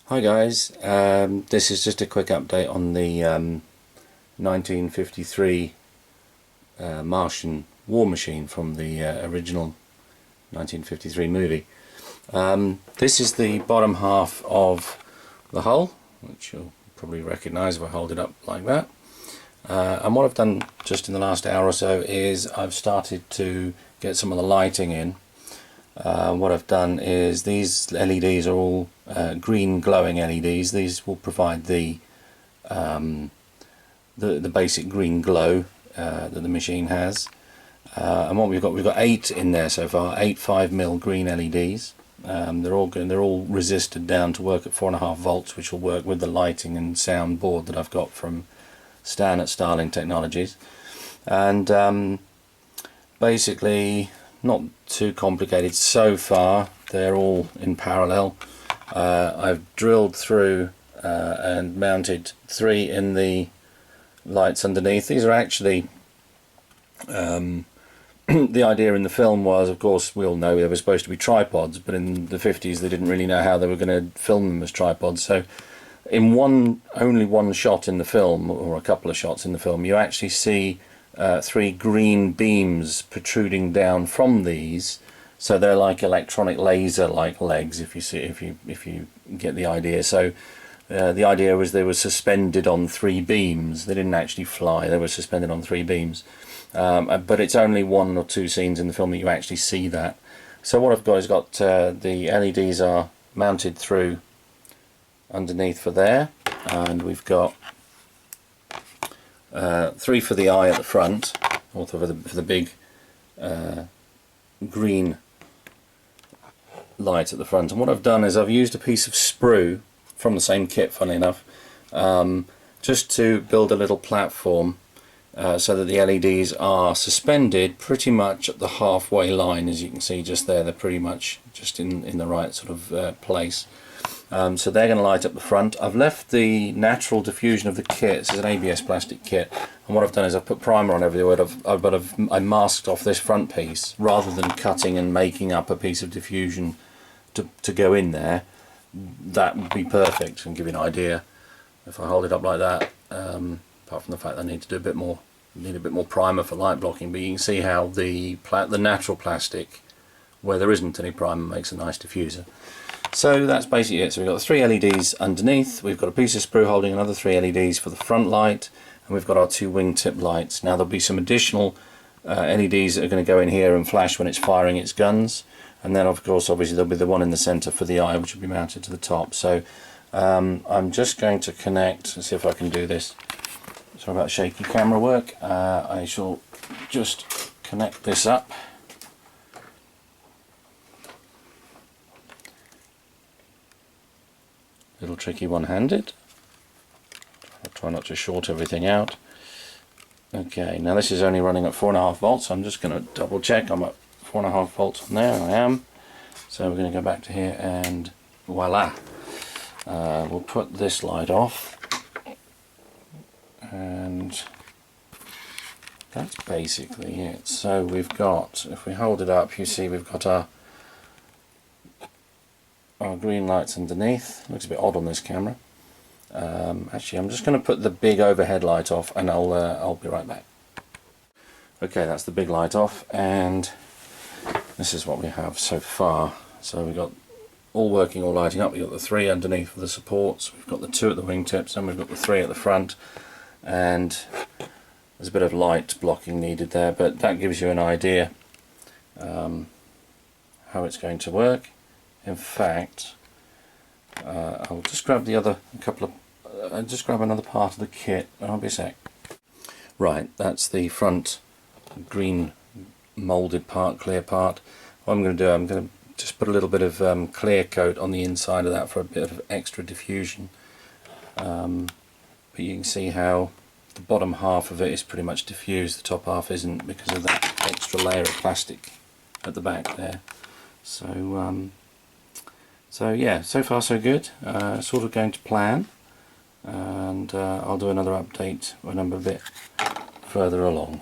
Hi guys, this is just a quick update on the 1953 Martian War Machine from the original 1953 movie. This is the bottom half of the hull, which you'll probably recognise if I hold it up like that. And what I've done just in the last hour or so is I've started to get some of the lighting in. What I've done is these LEDs are all green glowing LEDs. These will provide the basic green glow that the machine has. And what we've got 8 in there so far, 8 5mm green LEDs. They're all resisted down to work at 4.5 volts, which will work with the lighting and sound board that I've got from Stan at Starling Technologies. And basically, not too complicated so far. They're all in parallel. I've drilled through and mounted 3 in the lights underneath. These are actually the idea in the film was, of course, we all know they were supposed to be tripods, but in the 50s they didn't really know how they were going to film them as tripods. So in only one shot in the film, or a couple of shots in the film, you actually see 3 green beams protruding down from these, so they're like electronic laser-like legs. If you get the idea. So the idea was they were suspended on 3 beams. They didn't actually fly; they were suspended on 3 beams. But it's only 1 or 2 scenes in the film that you actually see that. So what I've got is the LEDs are mounted through underneath for there, and we've got 3 for the eye at the front, or for the big green light at the front. And what I've done is I've used a piece of sprue from the same kit, funnily enough, just to build a little platform so that the LEDs are suspended pretty much at the halfway line. As you can see just there, they're pretty much just in the right sort of place. So they're going to light up the front. I've left the natural diffusion of the kit. This is an ABS plastic kit, and what I've done is I've put primer on everywhere. I masked off this front piece rather than cutting and making up a piece of diffusion to go in there. That would be perfect and give you an idea. If I hold it up like that, apart from the fact that I need to do a bit more primer for light blocking, but you can see how the natural plastic, where there isn't any primer, makes a nice diffuser. So that's basically it. So we've got the 3 LEDs underneath, we've got a piece of sprue holding another 3 LEDs for the front light, and we've got our 2 wingtip lights. Now there'll be some additional LEDs that are going to go in here and flash when it's firing its guns, and then of course obviously there'll be the one in the centre for the eye, which will be mounted to the top. So I'm just going to connect, let's see if I can do this. Sorry about shaky camera work. I shall just connect this up. Little tricky one-handed. I'll try not to short everything out. Okay, now this is only running at 4.5 volts. So I'm just going to double check I'm at 4.5 volts on there. I am. So we're going to go back to here and voila. We'll put this light off, and that's basically it. So we've got, if we hold it up, you see we've got our green lights underneath. Looks a bit odd on this camera. Actually, I'm just going to put the big overhead light off, and I'll be right back. Okay, that's the big light off, and this is what we have so far. So we've got all working, all lighting up. We've got the 3 underneath for the supports, we've got the 2 at the wingtips, and we've got the 3 at the front, and there's a bit of light blocking needed there, but that gives you an idea how it's going to work. In fact, I'll just grab just grab another part of the kit. I'll be a sec. Right, that's the front green moulded part, clear part. What I'm going to do, I'm going to just put a little bit of clear coat on the inside of that for a bit of extra diffusion. But you can see how the bottom half of it is pretty much diffused, the top half isn't, because of that extra layer of plastic at the back there. So yeah, so far so good. Sort of going to plan, and I'll do another update when I'm a bit further along.